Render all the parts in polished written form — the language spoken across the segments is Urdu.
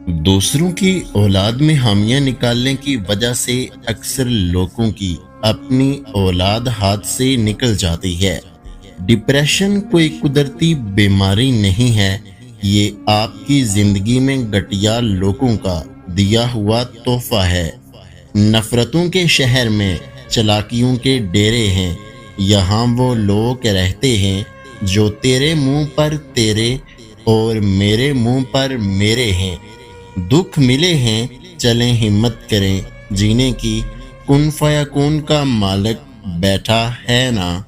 دوسروں کی اولاد میں حامیاں نکالنے کی وجہ سے اکثر لوگوں کی اپنی اولاد ہاتھ سے نکل جاتی ہے۔ ڈپریشن کوئی قدرتی بیماری نہیں ہے، یہ آپ کی زندگی میں گھٹیا لوگوں کا دیا ہوا تحفہ ہے۔ نفرتوں کے شہر میں چلاکیوں کے ڈیرے ہیں، یہاں وہ لوگ رہتے ہیں جو تیرے منہ پر تیرے اور میرے منہ پر میرے ہیں۔ دکھ ملے ہیں، چلیں ہمت کریں جینے کی، کن فیکون کا مالک بیٹھا ہے نا۔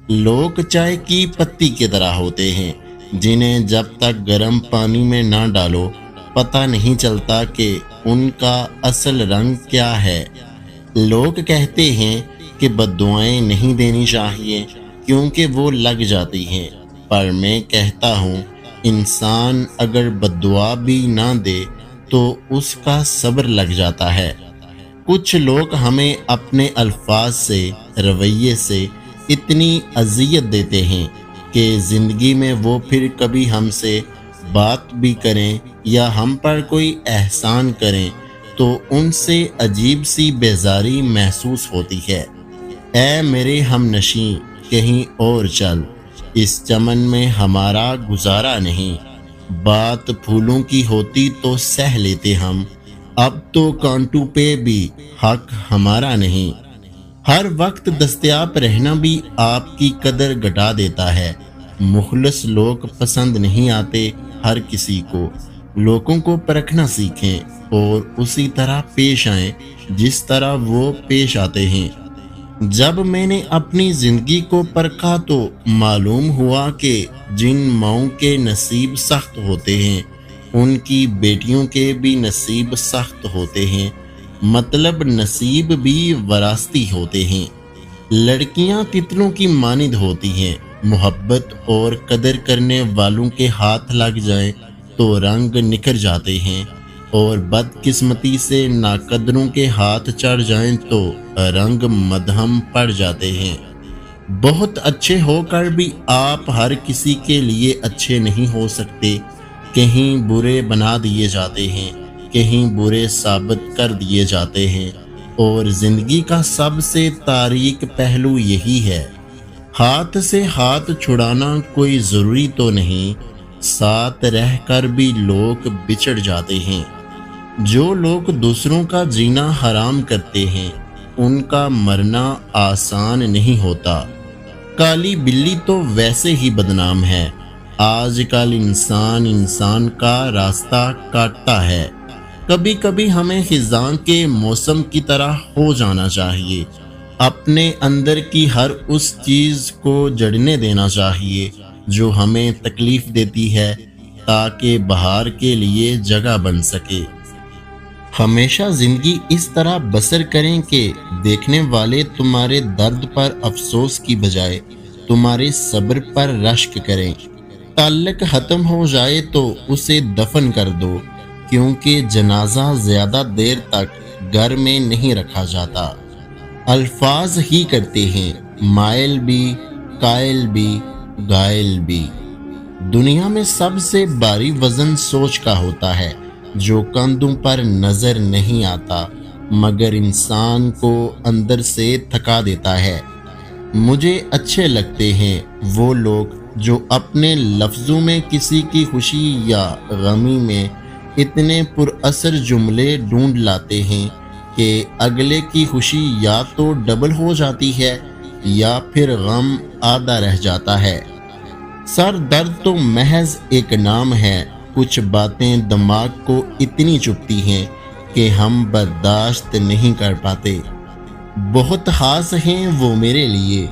لوگ چائے کی پتی کی طرح ہوتے ہیں جنہیں جب تک گرم پانی میں نہ ڈالو پتہ نہیں چلتا کہ ان کا اصل رنگ کیا ہے۔ لوگ کہتے ہیں کہ بد دعائیں نہیں دینی چاہیے کیونکہ وہ لگ جاتی ہیں، پر میں کہتا ہوں انسان اگر بد دعا بھی نہ دے تو اس کا صبر لگ جاتا ہے۔ کچھ لوگ ہمیں اپنے الفاظ سے، رویے سے اتنی اذیت دیتے ہیں کہ زندگی میں وہ پھر کبھی ہم سے بات بھی کریں یا ہم پر کوئی احسان کریں تو ان سے عجیب سی بیزاری محسوس ہوتی ہے۔ اے میرے ہم نشیں کہیں اور چل، اس چمن میں ہمارا گزارا نہیں۔ بات پھولوں کی ہوتی تو سہ لیتے ہم، اب تو کانٹوں پہ بھی حق ہمارا نہیں۔ ہر وقت دستیاب رہنا بھی آپ کی قدر گھٹا دیتا ہے۔ مخلص لوگ پسند نہیں آتے ہر کسی کو۔ لوگوں کو پرکھنا سیکھیں اور اسی طرح پیش آئیں جس طرح وہ پیش آتے ہیں۔ جب میں نے اپنی زندگی کو پرکھا تو معلوم ہوا کہ جن ماؤں کے نصیب سخت ہوتے ہیں ان کی بیٹیوں کے بھی نصیب سخت ہوتے ہیں، مطلب نصیب بھی وراثتی ہوتے ہیں۔ لڑکیاں تتلوں کی مانند ہوتی ہیں، محبت اور قدر کرنے والوں کے ہاتھ لگ جائیں تو رنگ نکھر جاتے ہیں، اور بدقسمتی سے ناقدروں کے ہاتھ چڑھ جائیں تو رنگ مدھم پڑ جاتے ہیں۔ بہت اچھے ہو کر بھی آپ ہر کسی کے لیے اچھے نہیں ہو سکتے، کہیں برے بنا دیے جاتے ہیں، کہیں برے ثابت کر دیے جاتے ہیں، اور زندگی کا سب سے تاریک پہلو یہی ہے۔ ہاتھ سے ہاتھ چھڑانا کوئی ضروری تو نہیں، ساتھ رہ کر بھی لوگ بچھڑ جاتے ہیں۔ جو لوگ دوسروں کا جینا حرام کرتے ہیں ان کا مرنا آسان نہیں ہوتا۔ کالی بلی تو ویسے ہی بدنام ہے۔ آج کل انسان کا راستہ کاٹتا ہے۔ کبھی کبھی ہمیں خزاں کے موسم کی طرح ہو جانا چاہیے، اپنے اندر کی ہر اس چیز کو جڑنے دینا چاہیے جو ہمیں تکلیف دیتی ہے تاکہ بہار کے لیے جگہ بن سکے۔ ہمیشہ زندگی اس طرح بسر کریں کہ دیکھنے والے تمہارے درد پر افسوس کی بجائے تمہارے صبر پر رشک کریں۔ تعلق ختم ہو جائے تو اسے دفن کر دو، کیونکہ جنازہ زیادہ دیر تک گھر میں نہیں رکھا جاتا۔ الفاظ ہی کرتے ہیں مائل بھی، قائل بھی، گائل بھی۔ دنیا میں سب سے بھاری وزن سوچ کا ہوتا ہے جو کندھوں پر نظر نہیں آتا مگر انسان کو اندر سے تھکا دیتا ہے۔ مجھے اچھے لگتے ہیں وہ لوگ جو اپنے لفظوں میں کسی کی خوشی یا غمی میں اتنے پر اثر جملے ڈھونڈ لاتے ہیں کہ اگلے کی خوشی یا تو ڈبل ہو جاتی ہے یا پھر غم آدھا رہ جاتا ہے۔ سر درد تو محض ایک نام ہے، کچھ باتیں دماغ کو اتنی چبھتی ہیں کہ ہم برداشت نہیں کر پاتے۔ بہت خاص ہیں وہ میرے لیے،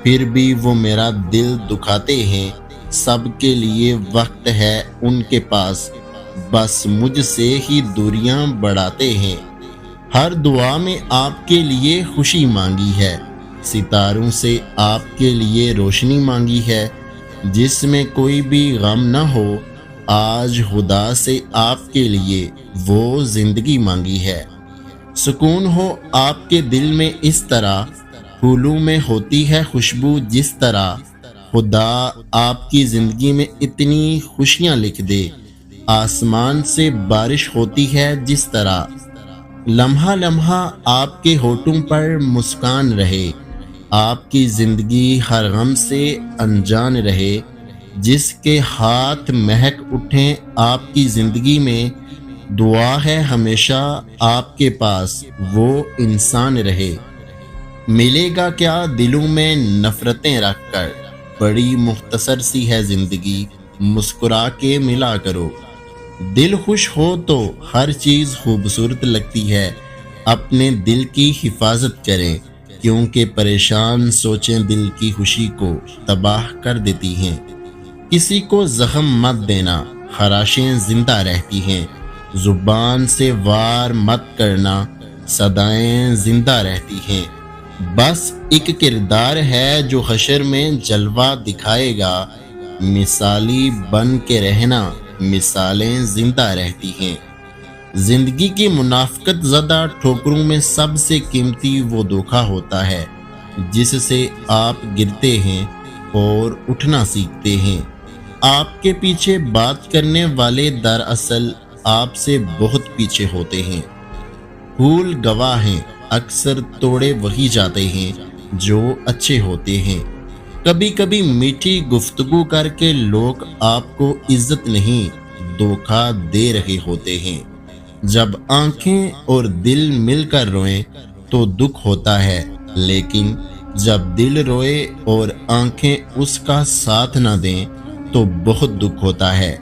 پھر بھی وہ میرا دل دکھاتے ہیں۔ سب کے لیے وقت ہے ان کے پاس، بس مجھ سے ہی دوریاں بڑھاتے ہیں۔ ہر دعا میں آپ کے لیے خوشی مانگی ہے، ستاروں سے آپ کے لیے روشنی مانگی ہے، جس میں کوئی بھی غم نہ ہو۔ آج خدا سے آپ کے لیے وہ زندگی مانگی ہے۔ سکون ہو آپ کے دل میں اس طرح، پھولوں میں ہوتی ہے خوشبو جس طرح۔ خدا آپ کی زندگی میں اتنی خوشیاں لکھ دے، آسمان سے بارش ہوتی ہے جس طرح لمحہ لمحہ آپ کے ہونٹوں پر مسکان رہے، آپ کی زندگی ہر غم سے انجان رہے، جس کے ہاتھ مہک اٹھیں آپ کی زندگی میں، دعا ہے ہمیشہ آپ کے پاس وہ انسان رہے۔ ملے گا کیا دلوں میں نفرتیں رکھ کر، بڑی مختصر سی ہے زندگی، مسکرا کے ملا کرو۔ دل خوش ہو تو ہر چیز خوبصورت لگتی ہے، اپنے دل کی حفاظت کریں، کیونکہ پریشان سوچیں دل کی خوشی کو تباہ کر دیتی ہیں۔ کسی کو زخم مت دینا، خراشیں زندہ رہتی ہیں، زبان سے وار مت کرنا، صدائیں زندہ رہتی ہیں۔ بس ایک کردار ہے جو حشر میں جلوہ دکھائے گا، مثالی بن کے رہنا، مثالیں زندہ رہتی ہیں۔ زندگی کی منافقت زدہ ٹھوکروں میں سب سے قیمتی وہ دھوکہ ہوتا ہے جس سے آپ گرتے ہیں اور اٹھنا سیکھتے ہیں۔ آپ کے پیچھے بات کرنے والے دراصل آپ سے بہت پیچھے ہوتے ہیں۔ پھول گواہ ہیں، اکثر توڑے وہی جاتے ہیں جو اچھے ہوتے ہیں۔ کبھی کبھی میٹھی گفتگو کر کے لوگ آپ کو عزت نہیں دھوکہ دے رہے ہوتے ہیں۔ جب آنکھیں اور دل مل کر روئیں تو دکھ ہوتا ہے، لیکن جب دل روئے اور آنکھیں اس کا ساتھ نہ دیں تو بہت دکھ ہوتا ہے۔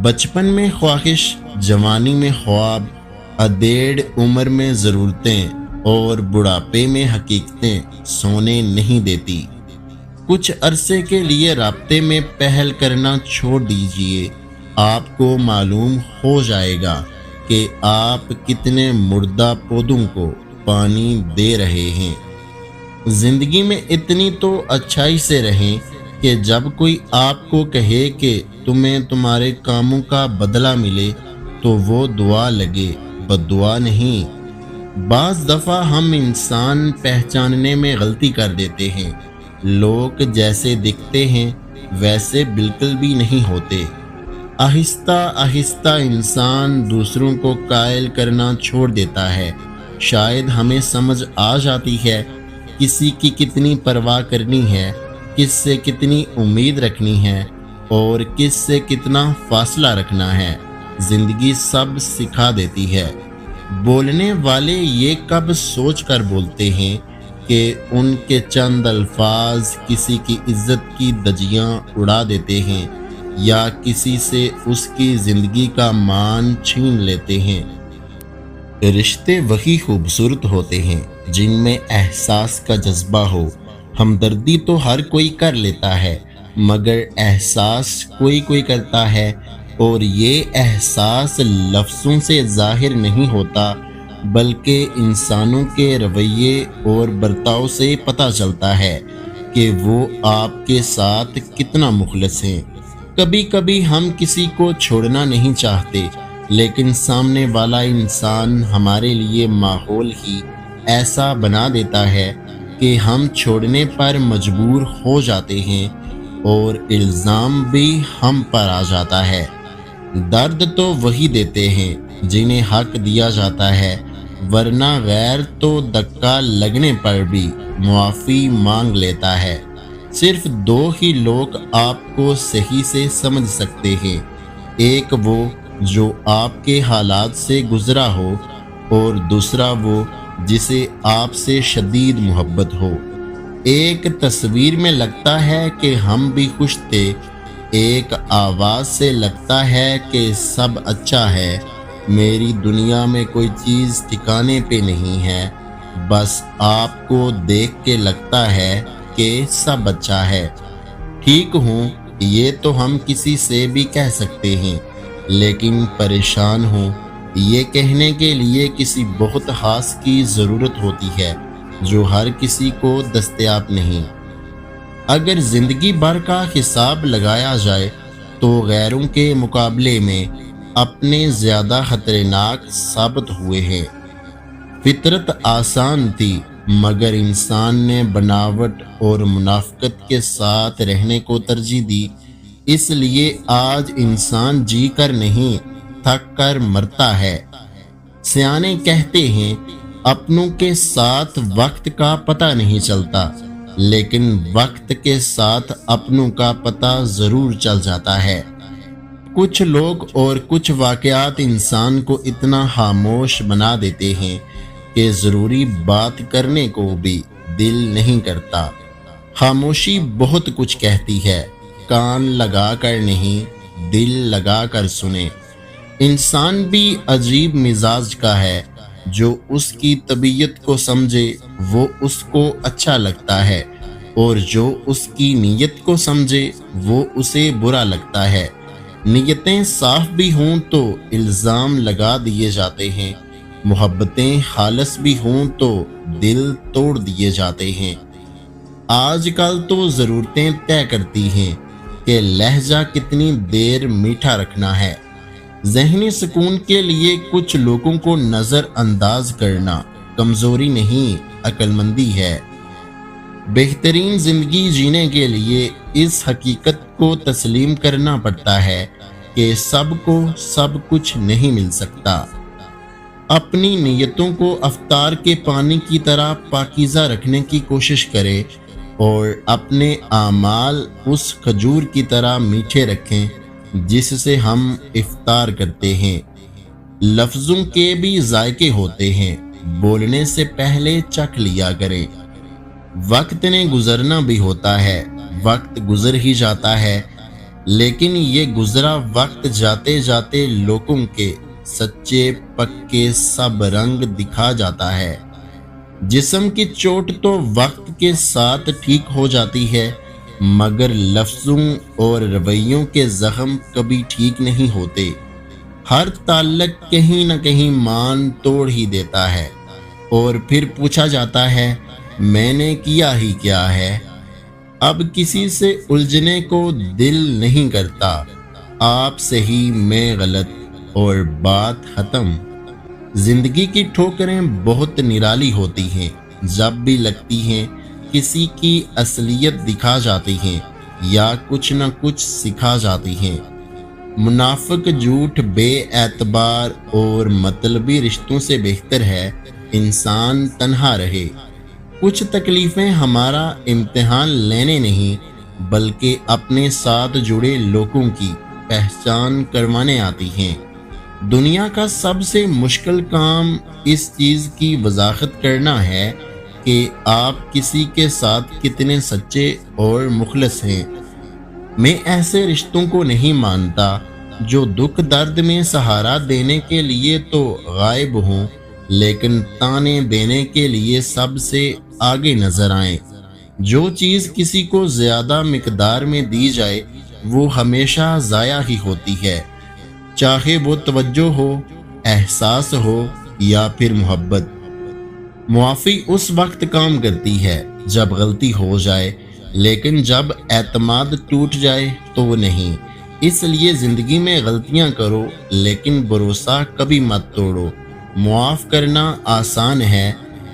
بچپن میں خواہش، جوانی میں خواب، ادھیڑ عمر میں ضرورتیں اور بڑھاپے میں حقیقتیں سونے نہیں دیتی۔ کچھ عرصے کے لیے رابطے میں پہل کرنا چھوڑ دیجئے، آپ کو معلوم ہو جائے گا کہ آپ کتنے مردہ پودوں کو پانی دے رہے ہیں۔ زندگی میں اتنی تو اچھائی سے رہیں کہ جب کوئی آپ کو کہے کہ تمہیں تمہارے کاموں کا بدلہ ملے تو وہ دعا لگے، بددعا نہیں۔ بعض دفعہ ہم انسان پہچاننے میں غلطی کر دیتے ہیں، لوگ جیسے دکھتے ہیں ویسے بالکل بھی نہیں ہوتے۔ آہستہ آہستہ انسان دوسروں کو قائل کرنا چھوڑ دیتا ہے۔ شاید ہمیں سمجھ آ جاتی ہے کسی کی کتنی پرواہ کرنی ہے، کس سے کتنی امید رکھنی ہے اور کس سے کتنا فاصلہ رکھنا ہے۔ زندگی سب سکھا دیتی ہے۔ بولنے والے یہ کب سوچ کر بولتے ہیں کہ ان کے چند الفاظ کسی کی عزت کی دھجیاں اڑا دیتے ہیں یا کسی سے اس کی زندگی کا مان چھین لیتے ہیں۔ رشتے وہی خوبصورت ہوتے ہیں جن میں احساس کا جذبہ ہو۔ ہمدردی تو ہر کوئی کر لیتا ہے، مگر احساس کوئی کوئی کرتا ہے، اور یہ احساس لفظوں سے ظاہر نہیں ہوتا بلکہ انسانوں کے رویے اور برتاؤ سے پتہ چلتا ہے کہ وہ آپ کے ساتھ کتنا مخلص ہیں۔ کبھی کبھی ہم کسی کو چھوڑنا نہیں چاہتے، لیکن سامنے والا انسان ہمارے لیے ماحول ہی ایسا بنا دیتا ہے کہ ہم چھوڑنے پر مجبور ہو جاتے ہیں اور الزام بھی ہم پر آ جاتا ہے۔ درد تو وہی دیتے ہیں جنہیں حق دیا جاتا ہے، ورنہ غیر تو دھکا لگنے پر بھی معافی مانگ لیتا ہے۔ صرف دو ہی لوگ آپ کو صحیح سے سمجھ سکتے ہیں، ایک وہ جو آپ کے حالات سے گزرا ہو اور دوسرا وہ جسے آپ سے شدید محبت ہو۔ ایک تصویر میں لگتا ہے کہ ہم بھی خوش تھے، ایک آواز سے لگتا ہے کہ سب اچھا ہے، میری دنیا میں کوئی چیز ٹھکانے پہ نہیں ہے، بس آپ کو دیکھ کے لگتا ہے کہ سب اچھا ہے۔ ٹھیک ہوں، یہ تو ہم کسی سے بھی کہہ سکتے ہیں، لیکن پریشان ہوں یہ کہنے کے لیے کسی بہت خاص کی ضرورت ہوتی ہے جو ہر کسی کو دستیاب نہیں۔ اگر زندگی بھر کا حساب لگایا جائے تو غیروں کے مقابلے میں اپنے زیادہ خطرناک ثابت ہوئے ہیں۔ فطرت آسان تھی، مگر انسان نے بناوٹ اور منافقت کے ساتھ رہنے کو ترجیح دی۔ اس لیے آج انسان جی کر نہیں تھک کر مرتا ہے۔ سیانے کہتے ہیں اپنوں کے ساتھ وقت کا پتہ نہیں چلتا، لیکن وقت کے ساتھ اپنوں کا پتہ ضرور چل جاتا ہے۔ کچھ لوگ اور کچھ واقعات انسان کو اتنا خاموش بنا دیتے ہیں کہ ضروری بات کرنے کو بھی دل نہیں کرتا۔ خاموشی بہت کچھ کہتی ہے، کان لگا کر نہیں دل لگا کر سنے۔ انسان بھی عجیب مزاج کا ہے، جو اس کی طبیعت کو سمجھے وہ اس کو اچھا لگتا ہے، اور جو اس کی نیت کو سمجھے وہ اسے برا لگتا ہے۔ نیتیں صاف بھی ہوں تو الزام لگا دیے جاتے ہیں، محبتیں خالص بھی ہوں تو دل توڑ دیے جاتے ہیں۔ آج کل تو ضرورتیں طے کرتی ہیں کہ لہجہ کتنی دیر میٹھا رکھنا ہے۔ ذہنی سکون کے لیے کچھ لوگوں کو نظر انداز کرنا کمزوری نہیں عقل مندی ہے۔ بہترین زندگی جینے کے لیے اس حقیقت کو تسلیم کرنا پڑتا ہے کہ سب کو سب کچھ نہیں مل سکتا۔ اپنی نیتوں کو افطار کے پانی کی طرح پاکیزہ رکھنے کی کوشش کرے اور اپنے اعمال اس کھجور کی طرح میٹھے رکھیں جس سے ہم افطار کرتے ہیں۔ لفظوں کے بھی ذائقے ہوتے ہیں، بولنے سے پہلے چکھ لیا کریں۔ وقت نے گزرنا بھی ہوتا ہے، وقت گزر ہی جاتا ہے، لیکن یہ گزرا وقت جاتے جاتے لوگوں کے سچے پکے سب رنگ دکھا جاتا ہے۔ جسم کی چوٹ تو وقت کے ساتھ ٹھیک ہو جاتی ہے، مگر لفظوں اور رویوں کے زخم کبھی ٹھیک نہیں ہوتے۔ ہر تعلق کہیں نہ کہیں مان توڑ ہی دیتا ہے، اور پھر پوچھا جاتا ہے میں نے کیا ہی کیا ہے۔ اب کسی سے الجھنے کو دل نہیں کرتا، آپ صحیح میں غلط اور بات ختم۔ زندگی کی ٹھوکریں بہت نرالی ہوتی ہیں، جب بھی لگتی ہیں کسی کی اصلیت دکھا جاتی ہیں یا کچھ نہ کچھ سکھا جاتی ہیں۔ منافق جھوٹ بے اعتبار اور مطلبی رشتوں سے بہتر ہے انسان تنہا رہے۔ کچھ تکلیفیں ہمارا امتحان لینے نہیں بلکہ اپنے ساتھ جڑے لوگوں کی پہچان کروانے آتی ہیں۔ دنیا کا سب سے مشکل کام اس چیز کی وضاحت کرنا ہے کہ آپ کسی کے ساتھ کتنے سچے اور مخلص ہیں۔ میں ایسے رشتوں کو نہیں مانتا جو دکھ درد میں سہارا دینے کے لیے تو غائب ہوں، لیکن تانے دینے کے لیے سب سے آگے نظر آئیں۔ جو چیز کسی کو زیادہ مقدار میں دی جائے وہ ہمیشہ ضائع ہی ہوتی ہے، چاہے وہ توجہ ہو، احساس ہو یا پھر محبت۔ معافی اس وقت کام کرتی ہے جب غلطی ہو جائے، لیکن جب اعتماد ٹوٹ جائے تو وہ نہیں۔ اس لیے زندگی میں غلطیاں کرو لیکن بھروسہ کبھی مت توڑو۔ معاف کرنا آسان ہے،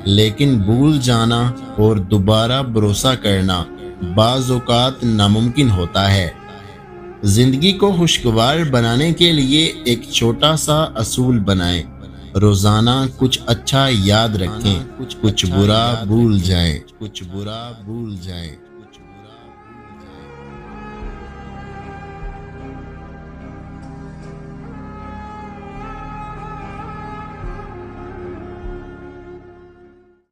لیکن بھول جانا اور دوبارہ بھروسہ کرنا بعض اوقات ناممکن ہوتا ہے۔ زندگی کو خوشگوار بنانے کے لیے ایک چھوٹا سا اصول بنائیں، روزانہ کچھ اچھا یاد رکھیں، کچھ برا بھول جائیں۔